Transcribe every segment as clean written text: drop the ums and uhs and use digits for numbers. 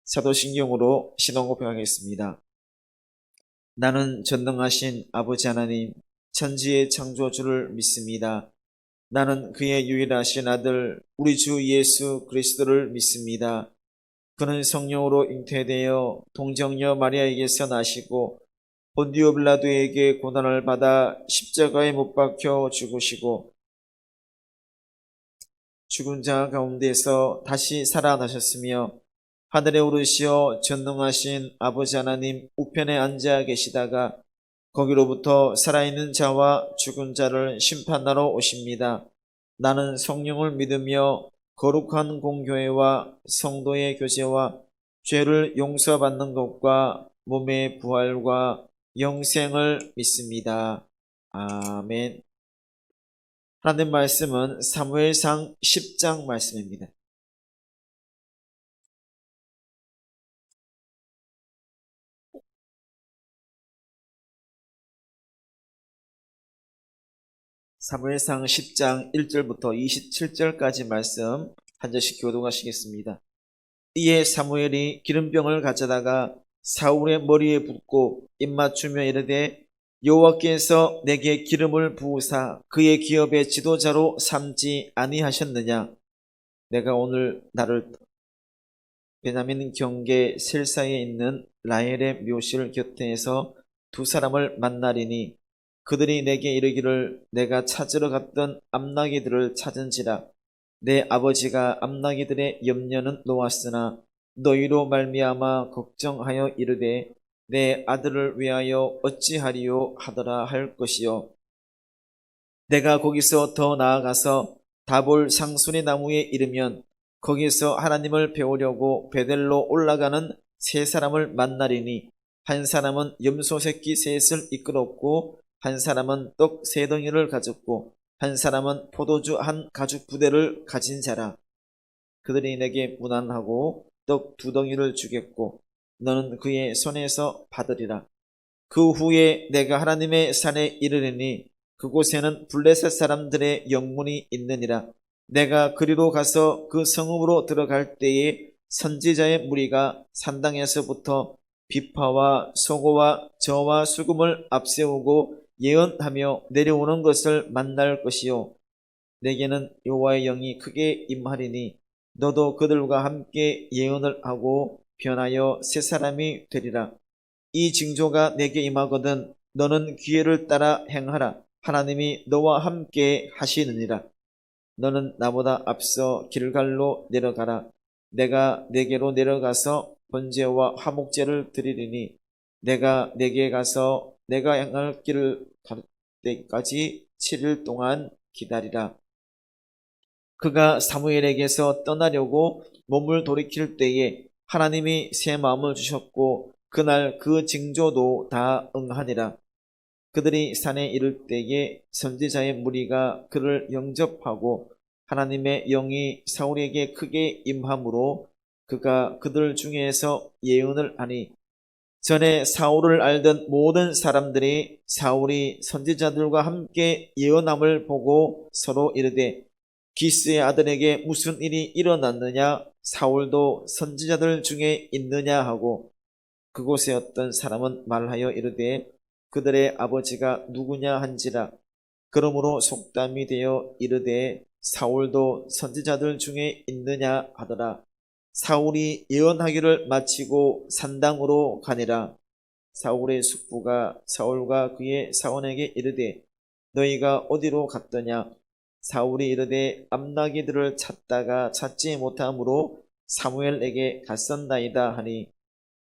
사도신경으로 신앙 고백하겠습니다. 나는 전능하신 아버지 하나님, 천지의 창조주를 믿습니다. 나는 그의 유일하신 아들, 우리 주 예수 그리스도를 믿습니다. 그는 성령으로 잉태되어 동정녀 마리아에게서 나시고 본디오 빌라도에게 고난을 받아 십자가에 못 박혀 죽으시고 죽은 자 가운데서 다시 살아나셨으며 하늘에 오르시어 전능하신 아버지 하나님 우편에 앉아 계시다가 거기로부터 살아있는 자와 죽은 자를 심판하러 오십니다. 나는 성령을 믿으며 거룩한 공교회와 성도의 교제와 죄를 용서받는 것과 몸의 부활과 영생을 믿습니다. 아멘. 하나님 말씀은 사무엘상 10장 말씀입니다. 사무엘상 10장 1절부터 27절까지 말씀 한 절씩 교독하시겠습니다. 이에 사무엘이 기름병을 가져다가 사울의 머리에 붓고 입맞추며 이르되 여호와께서 내게 기름을 부으사 그의 기업의 지도자로 삼지 아니하셨느냐. 내가 오늘 나를 베냐민 경계 셀사에 있는 라헬의 묘실 곁에서 두 사람을 만나리니 그들이 내게 이르기를 내가 찾으러 갔던 암나기들을 찾은지라. 내 아버지가 암나기들의 염려는 놓았으나 너희로 말미암아 걱정하여 이르되 내 아들을 위하여 어찌하리요 하더라 할 것이요. 내가 거기서 더 나아가서 다볼 상수리 나무에 이르면 거기서 하나님을 배우려고 베델로 올라가는 세 사람을 만나리니 한 사람은 염소 새끼 셋을 이끌었고 한 사람은 떡 세 덩이를 가졌고 한 사람은 포도주 한 가죽 부대를 가진 자라. 그들이 내게 무난하고 떡 두 덩이를 주겠고 너는 그의 손에서 받으리라. 그 후에 내가 하나님의 산에 이르리니 그곳에는 블레셋 사람들의 영문이 있느니라. 내가 그리로 가서 그 성읍으로 들어갈 때에 선지자의 무리가 산당에서부터 비파와 소고와 저와 수금을 앞세우고 예언하며 내려오는 것을 만날 것이요. 내게는 여호와의 영이 크게 임하리니 너도 그들과 함께 예언을 하고 변하여 새 사람이 되리라. 이 징조가 내게 임하거든 너는 기회를 따라 행하라. 하나님이 너와 함께 하시느니라. 너는 나보다 앞서 길갈로 내려가라. 내가 내게로 내려가서 번제와 화목제를 드리리니 내가 내게 가서 내가 행할 길을 갈 때까지 7일 동안 기다리라. 그가 사무엘에게서 떠나려고 몸을 돌이킬 때에 하나님이 새 마음을 주셨고 그날 그 징조도 다 응하니라. 그들이 산에 이를 때에 선지자의 무리가 그를 영접하고 하나님의 영이 사울에게 크게 임함으로 그가 그들 중에서 예언을 하니 전에 사울을 알던 모든 사람들이 사울이 선지자들과 함께 예언함을 보고 서로 이르되 기스의 아들에게 무슨 일이 일어났느냐. 사울도 선지자들 중에 있느냐 하고 그곳에 어떤 사람은 말하여 이르되 그들의 아버지가 누구냐 한지라. 그러므로 속담이 되어 이르되 사울도 선지자들 중에 있느냐 하더라. 사울이 예언하기를 마치고 산당으로 가니라. 사울의 숙부가 사울과 그의 사원에게 이르되 너희가 어디로 갔더냐. 사울이 이르되 암나기들을 찾다가 찾지 못함으로 사무엘에게 갔었나이다 하니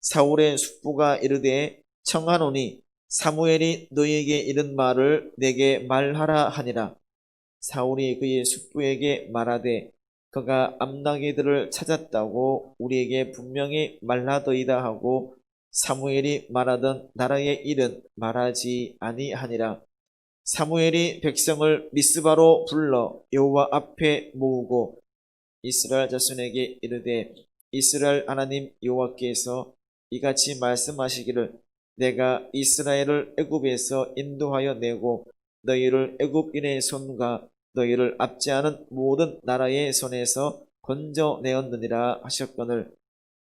사울의 숙부가 이르되 청하노니 사무엘이 너희에게 이른 말을 내게 말하라 하니라. 사울이 그의 숙부에게 말하되 그가 암나기들을 찾았다고 우리에게 분명히 말하더이다 하고 사무엘이 말하던 나라의 일은 말하지 아니하니라. 사무엘이 백성을 미스바로 불러 여호와 앞에 모으고 이스라엘 자손에게 이르되 이스라엘 하나님 여호와께서 이같이 말씀하시기를 내가 이스라엘을 애굽에서 인도하여 내고 너희를 애굽인의 손과 너희를 압제하는 모든 나라의 손에서 건져내었느니라 하셨거늘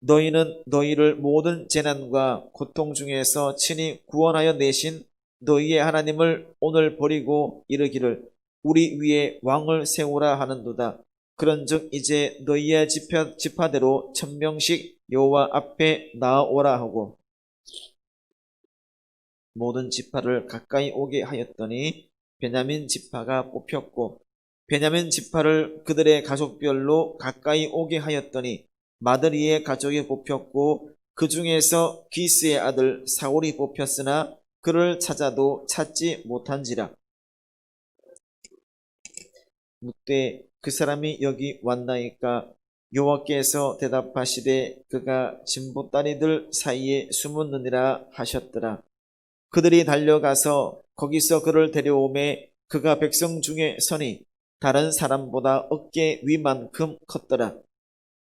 너희는 너희를 모든 재난과 고통 중에서 친히 구원하여 내신 너희의 하나님을 오늘 버리고 이르기를 우리 위에 왕을 세우라 하는도다. 그런즉 이제 너희의 지파대로 1000명씩 여호와 앞에 나아오라 하고 모든 지파를 가까이 오게 하였더니 베냐민 지파가 뽑혔고 베냐민 지파를 그들의 가족별로 가까이 오게 하였더니 마드리의 가족이 뽑혔고 그 중에서 기스의 아들 사울이 뽑혔으나 그를 찾아도 찾지 못한지라. 묻되 그 사람이 여기 왔나이까? 여호와께서 대답하시되 그가 진보다리들 사이에 숨었느니라 하셨더라. 그들이 달려가서 거기서 그를 데려오매 그가 백성 중에 서니 다른 사람보다 어깨 위만큼 컸더라.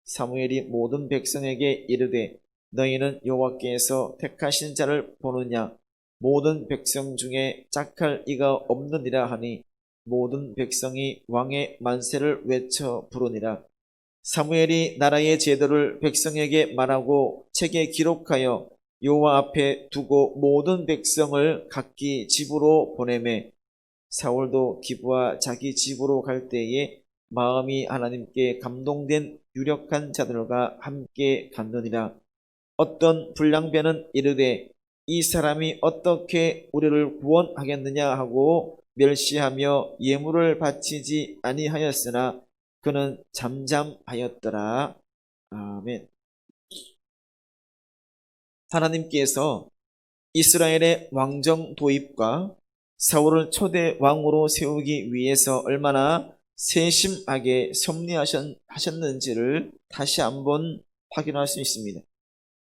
사무엘이 모든 백성에게 이르되 너희는 여호와께서 택하신 자를 보느냐? 모든 백성 중에 짝할 이가 없느니라 하니 모든 백성이 왕의 만세를 외쳐 부르니라. 사무엘이 나라의 제도를 백성에게 말하고 책에 기록하여 여호와 앞에 두고 모든 백성을 각기 집으로 보내매 사울도 기브와 자기 집으로 갈 때에 마음이 하나님께 감동된 유력한 자들과 함께 갔느니라. 어떤 불량배는 이르되 이 사람이 어떻게 우리를 구원하겠느냐 하고 멸시하며 예물을 바치지 아니하였으나 그는 잠잠하였더라. 아멘. 하나님께서 이스라엘의 왕정 도입과 사울을 초대 왕으로 세우기 위해서 얼마나 세심하게 섭리하셨는지를 다시 한번 확인할 수 있습니다.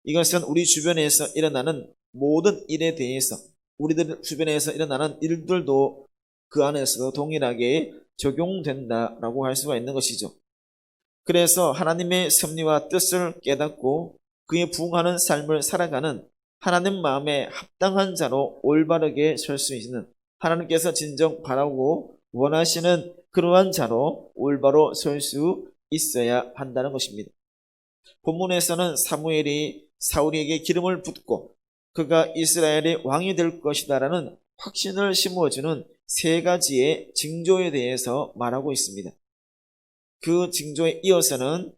이것은 우리 주변에서 일어나는 모든 일에 대해서 우리들 주변에서 일어나는 일들도 그 안에서 동일하게 적용된다라고 할 수가 있는 것이죠. 그래서 하나님의 섭리와 뜻을 깨닫고 그에 부응하는 삶을 살아가는 하나님 마음에 합당한 자로 올바르게 설 수 있는 하나님께서 진정 바라고 원하시는 그러한 자로 올바로 설 수 있어야 한다는 것입니다. 본문에서는 사무엘이 사울에게 기름을 붓고 그가 이스라엘의 왕이 될 것이다라는 확신을 심어주는 세 가지의 징조에 대해서 말하고 있습니다. 그 징조에 이어서는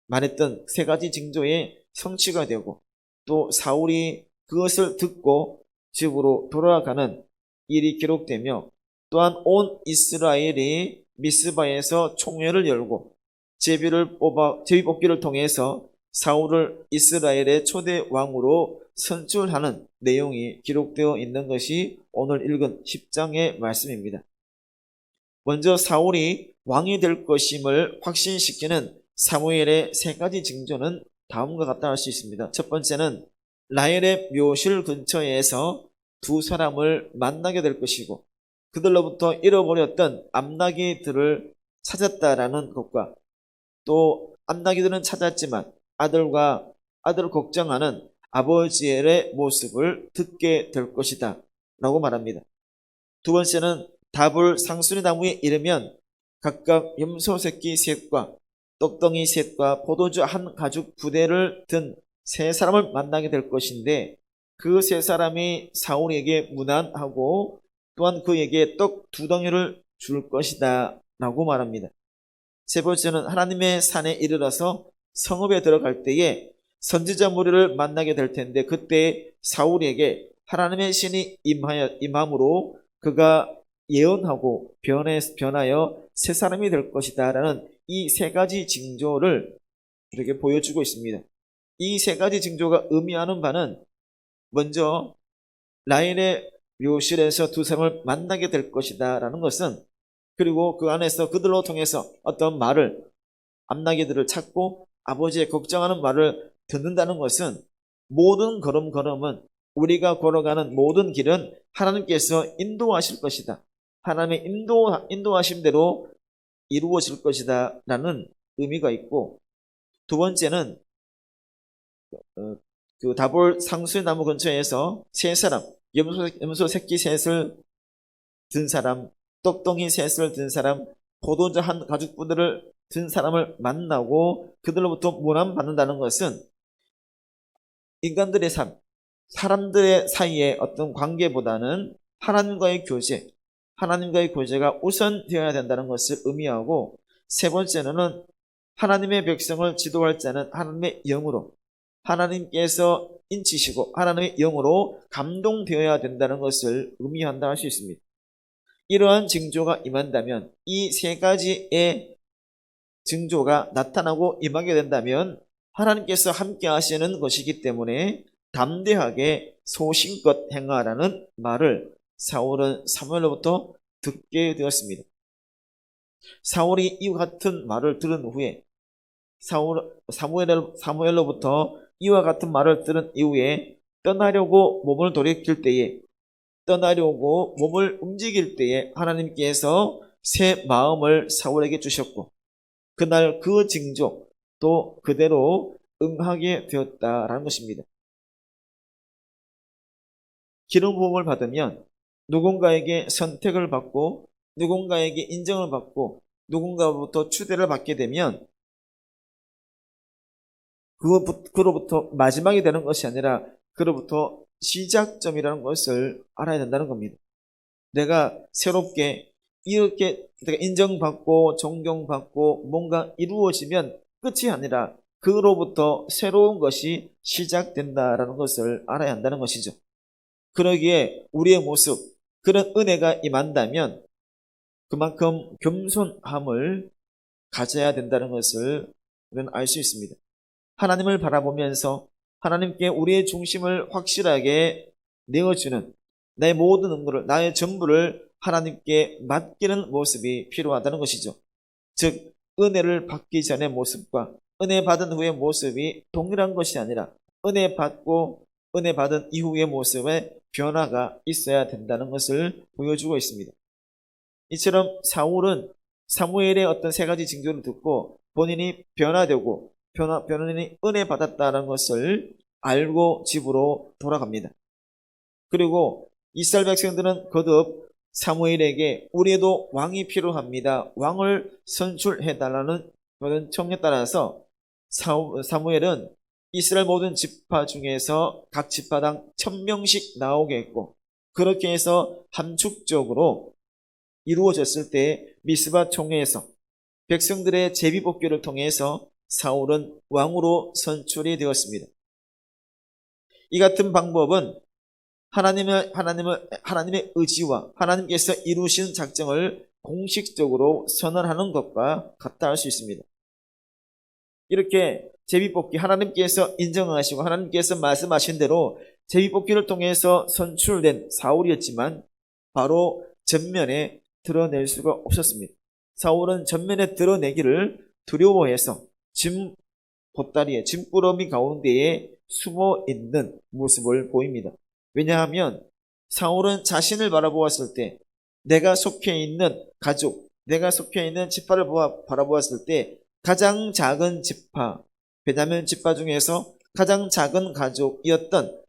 말했던 세 가지 징조의 성취가 되고 또 사울이 그것을 듣고 집으로 돌아가는 일이 기록되며 또한 온 이스라엘이 미스바에서 총회를 열고 제비뽑기를 통해서 사울을 이스라엘의 초대 왕으로 선출하는 내용이 기록되어 있는 것이 오늘 읽은 10장의 말씀입니다. 먼저 사울이 왕이 될 것임을 확신시키는 사무엘의 세 가지 징조는 다음과 같다 할 수 있습니다. 첫 번째는 라헬의 묘실 근처에서 두 사람을 만나게 될 것이고 그들로부터 잃어버렸던 암나기들을 찾았다라는 것과 또 암나기들은 찾았지만 아들을 걱정하는 아버지의 모습을 듣게 될 것이다 라고 말합니다. 두 번째는 다불 상수리 나무에 이르면 각각 염소 새끼 셋과 떡덩이 셋과 포도주 한 가죽 부대를 든 세 사람을 만나게 될 것인데 그 세 사람이 사울에게 문안하고 또한 그에게 떡 두 덩이를 줄 것이다 라고 말합니다. 세 번째는 하나님의 산에 이르러서 성읍에 들어갈 때에 선지자 무리를 만나게 될 텐데 그때 사울에게 하나님의 신이 임함으로 그가 예언하고 변하여 새 사람이 될 것이다 라는 이 세 가지 징조를 이렇게 보여주고 있습니다. 이 세 가지 징조가 의미하는 바는 먼저 라헬의 묘실에서 두 사람을 만나게 될 것이다 라는 것은 그리고 그 안에서 그들로 통해서 어떤 말을 암나기들을 찾고 아버지의 걱정하는 말을 듣는다는 것은 모든 걸음걸음은 우리가 걸어가는 모든 길은 하나님께서 인도하실 것이다. 하나님의 인도하심대로 이루어질 것이다 라는 의미가 있고 두 번째는 그 다볼 상수의 나무 근처에서 세 사람 염소 새끼 셋을 든 사람 떡덩이 셋을 든 사람 포도주 한 가죽 부대를 든 사람을 만나고 그들로부터 문안받는다는 것은 인간들의 삶, 사람들의 사이의 어떤 관계보다는 하나님과의 교제가 우선되어야 된다는 것을 의미하고, 세 번째는 하나님의 백성을 지도할 자는 하나님의 영으로, 하나님께서 인치시고 하나님의 영으로 감동되어야 된다는 것을 의미한다 할 수 있습니다. 이러한 징조가 임한다면, 이 세 가지의 징조가 나타나고 임하게 된다면 하나님께서 함께 하시는 것이기 때문에 담대하게 소신껏 행하라는 말을 사울은 사무엘로부터 듣게 되었습니다. 사울이 이와 같은 말을 들은 후에, 사무엘로부터 이와 같은 말을 들은 이후에 떠나려고 몸을 움직일 때에 하나님께서 새 마음을 사울에게 주셨고, 그날 그 징조 또 그대로 응하게 되었다라는 것입니다. 기름 부음을 받으면 누군가에게 선택을 받고, 누군가에게 인정을 받고, 누군가로부터 추대를 받게 되면 그로부터 마지막이 되는 것이 아니라 그로부터 시작점이라는 것을 알아야 된다는 겁니다. 내가 새롭게 이렇게 내가 인정받고 존경받고 뭔가 이루어지면 끝이 아니라 그로부터 새로운 것이 시작된다라는 것을 알아야 한다는 것이죠. 그러기에 우리의 모습, 그런 은혜가 임한다면 그만큼 겸손함을 가져야 된다는 것을 우리는 알 수 있습니다. 하나님을 바라보면서 하나님께 우리의 중심을 확실하게 내어주는, 나의 모든 응고를, 나의 전부를 하나님께 맡기는 모습이 필요하다는 것이죠. 즉, 은혜를 받기 전의 모습과 은혜 받은 후의 모습이 동일한 것이 아니라 은혜 받고 은혜 받은 이후의 모습에 변화가 있어야 된다는 것을 보여주고 있습니다. 이처럼 사울은 사무엘의 어떤 세 가지 징조를 듣고 본인이 변화되고 본인이 은혜 받았다는 것을 알고 집으로 돌아갑니다. 그리고 이스라엘 백성들은 거듭 사무엘에게 우리에도 왕이 필요합니다, 왕을 선출해달라는 그런 청에 따라서 사무엘은 이스라엘 모든 지파 중에서 각 지파당 1000명씩 나오게 했고, 그렇게 해서 함축적으로 이루어졌을 때 미스바 총회에서 백성들의 제비뽑기를 통해서 사울은 왕으로 선출이 되었습니다. 이 같은 방법은 하나님의 의지와 하나님께서 이루신 작정을 공식적으로 선언하는 것과 같다 할 수 있습니다. 이렇게 제비뽑기, 하나님께서 인정하시고 하나님께서 말씀하신 대로 제비뽑기를 통해서 선출된 사울이었지만 바로 전면에 드러낼 수가 없었습니다. 사울은 전면에 드러내기를 두려워해서 보따리에 짐꾸러미 가운데에 숨어 있는 모습을 보입니다. 왜냐하면 사울은 자신을 바라보았을 때, 내가 속해 있는 가족, 내가 속해 있는 지파를 바라보았을 때 가장 작은 지파, 베냐민 지파 중에서 가장 작은 가족이었던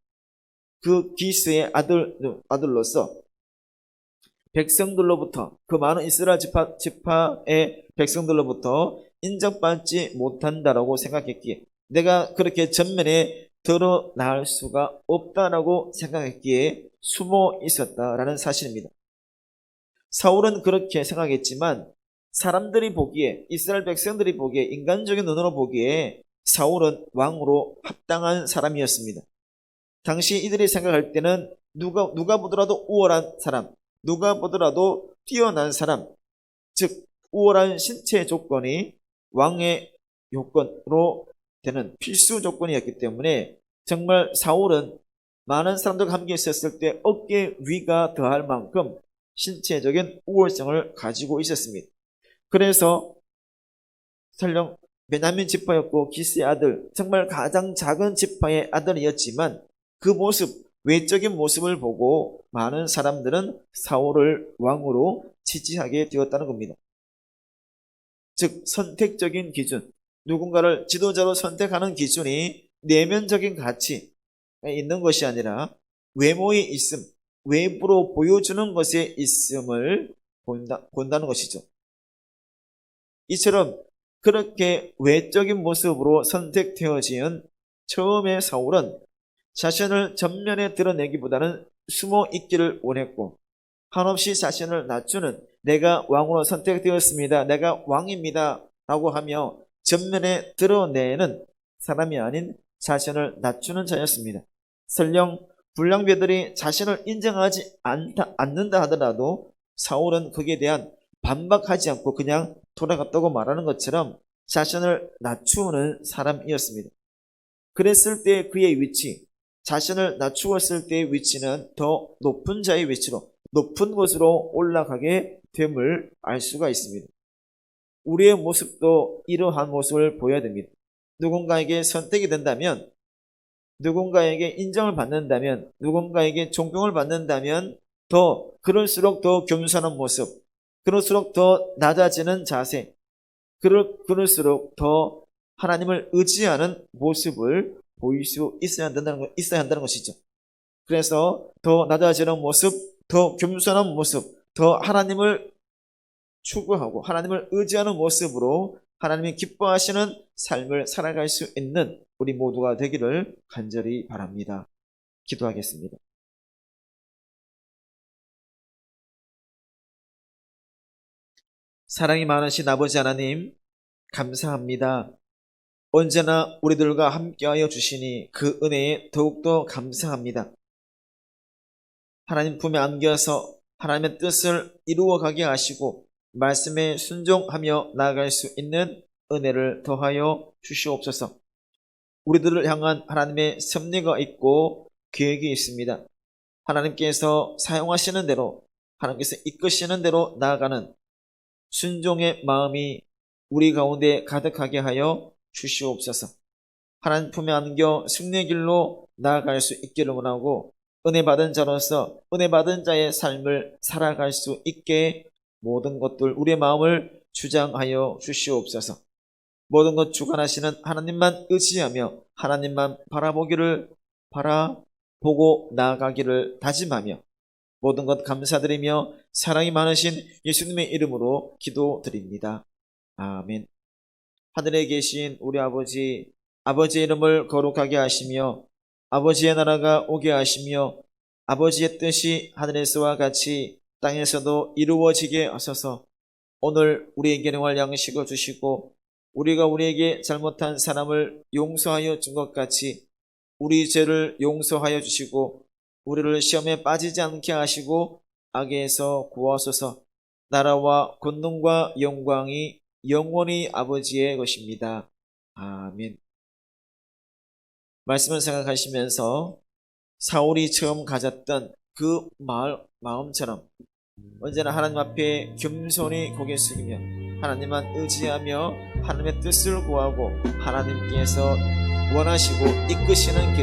그 기스의 아들로서 백성들로부터, 그 많은 이스라엘 지파의 백성들로부터 인정받지 못한다라고 생각했기에, 내가 그렇게 전면에 드러날 수가 없다라고 생각했기에 숨어 있었다라는 사실입니다. 사울은 그렇게 생각했지만 사람들이 보기에, 이스라엘 백성들이 보기에, 인간적인 눈으로 보기에 사울은 왕으로 합당한 사람이었습니다. 당시 이들이 생각할 때는 누가 보더라도 우월한 사람, 누가 보더라도 뛰어난 사람, 즉 우월한 신체 조건이 왕의 요건으로 되는 필수 조건이었기 때문에 정말 사울은 많은 사람들과 함께 있었을 때 어깨 위가 더할 만큼 신체적인 우월성을 가지고 있었습니다. 그래서 설령 베냐민 지파였고 기스의 아들, 정말 가장 작은 지파의 아들이었지만 그 모습, 외적인 모습을 보고 많은 사람들은 사울을 왕으로 지지하게 되었다는 겁니다. 즉 선택적인 기준, 누군가를 지도자로 선택하는 기준이 내면적인 가치에 있는 것이 아니라 외모에 있음, 외부로 보여주는 것에 있음을 본다는 것이죠. 이처럼 그렇게 외적인 모습으로 선택되어진 처음에 사울은 자신을 전면에 드러내기보다는 숨어 있기를 원했고, 한없이 자신을 낮추는, 내가 왕으로 선택되었습니다, 내가 왕입니다 라고 하며 전면에 드러내는 사람이 아닌 자신을 낮추는 자였습니다. 설령 불량배들이 자신을 인정하지 않는다 하더라도 사울은 거기에 대한 반박하지 않고 그냥 돌아갔다고 말하는 것처럼 자신을 낮추는 사람이었습니다. 그랬을 때 그의 위치, 자신을 낮추었을 때의 위치는 더 높은 자의 위치로, 높은 곳으로 올라가게 됨을 알 수가 있습니다. 우리의 모습도 이러한 모습을 보여야 됩니다. 누군가에게 선택이 된다면, 누군가에게 인정을 받는다면, 누군가에게 존경을 받는다면 그럴수록 더 겸손한 모습, 그럴수록 더 낮아지는 자세, 그럴수록 더 하나님을 의지하는 모습을 보일 수 있어야 한다는 것이죠. 그래서 더 낮아지는 모습, 더 겸손한 모습, 더 하나님을 추구하고 하나님을 의지하는 모습으로 하나님이 기뻐하시는 삶을 살아갈 수 있는 우리 모두가 되기를 간절히 바랍니다. 기도하겠습니다. 사랑이 많으신 아버지 하나님, 감사합니다. 언제나 우리들과 함께하여 주시니 그 은혜에 더욱더 감사합니다. 하나님 품에 안겨서 하나님의 뜻을 이루어가게 하시고 말씀에 순종하며 나아갈 수 있는 은혜를 더하여 주시옵소서. 우리들을 향한 하나님의 섭리가 있고 계획이 있습니다. 하나님께서 사용하시는 대로, 하나님께서 이끄시는 대로 나아가는 순종의 마음이 우리 가운데 가득하게 하여 주시옵소서. 하나님 품에 안겨 승리의 길로 나아갈 수 있기를 원하고, 은혜 받은 자로서 은혜 받은 자의 삶을 살아갈 수 있게 모든 것들 우리의 마음을 주장하여 주시옵소서. 모든 것 주관하시는 하나님만 의지하며 하나님만 바라보고 나아가기를 다짐하며 모든 것 감사드리며 사랑이 많으신 예수님의 이름으로 기도드립니다. 아멘. 하늘에 계신 우리 아버지, 아버지의 이름을 거룩하게 하시며 아버지의 나라가 오게 하시며 아버지의 뜻이 하늘에서와 같이 땅에서도 이루어지게 하소서. 오늘 우리에게 일용할 양식을 주시고 우리가 우리에게 잘못한 사람을 용서하여 준 것 같이 우리 죄를 용서하여 주시고 우리를 시험에 빠지지 않게 하시고 악에서 구하소서. 나라와 권능과 영광이 영원히 아버지의 것입니다. 아멘. 말씀을 생각하시면서 사울이 처음 가졌던 그 마음처럼 언제나 하나님 앞에 겸손히 고개 숙이며 하나님만 의지하며 하나님의 뜻을 구하고 하나님께서 원하시고 이끄시는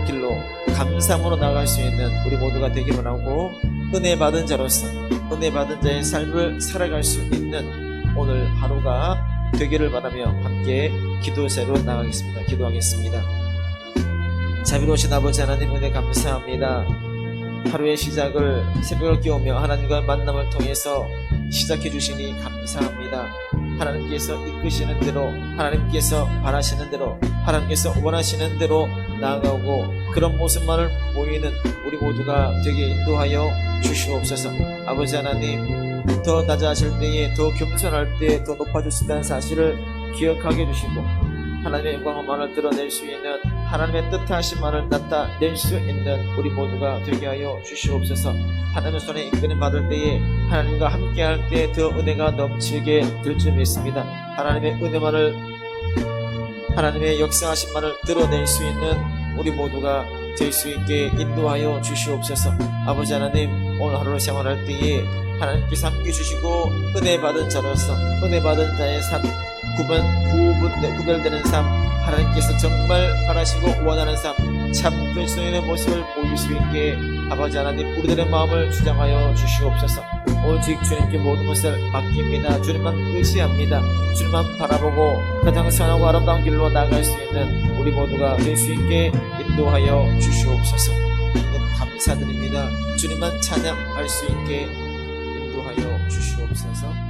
길로 감사함으로 나아갈 수 있는 우리 모두가 되기를 원하고, 은혜 받은 자로서 은혜 받은 자의 삶을 살아갈 수 있는 오늘 하루가 되기를 바라며 함께 기도제로 나가겠습니다. 기도하겠습니다. 자비로우신 아버지 하나님, 은혜 감사합니다. 하루의 시작을 새벽을 깨우며 하나님과의 만남을 통해서 시작해 주시니 감사합니다. 하나님께서 이끄시는 대로, 하나님께서 바라시는 대로, 하나님께서 원하시는 대로 나아가고 그런 모습만을 보이는 우리 모두가 되게 인도하여 주시옵소서. 아버지 하나님, 더 낮아질 때에, 더 겸손할 때에 더 높아지신다는 사실을 기억하게 해주시고 하나님의 영광만을 드러낼 수 있는, 하나님의 뜻하심만을 나타낼 수 있는 우리 모두가 되게 하여 주시옵소서. 하나님의 손에 이끄림 받을 때에, 하나님과 함께할 때 더 은혜가 넘치게 될 줄 믿습니다. 하나님의 은혜만을, 하나님의 역사하심만을 드러낼 수 있는 우리 모두가 될 수 있게 인도하여 주시옵소서. 아버지 하나님, 오늘 하루를 생활할 때에 하나님께서 함께 주시고 은혜 받은 자로서 은혜 받은 자의 삶, 구별되는 삶, 하나님께서 정말 바라시고 원하는 삶, 참 그리스도인의 모습을 보일 수 있게 아버지 하나님, 우리들의 마음을 주장하여 주시옵소서. 오직 주님께 모든 것을 맡깁니다. 주님만 의지합니다. 주님만 바라보고 가장 선하고 아름다운 길로 나아갈 수 있는 우리 모두가 될 수 있게 인도하여 주시옵소서. 감사드립니다. 주님만 찬양할 수 있게 인도하여 주시옵소서.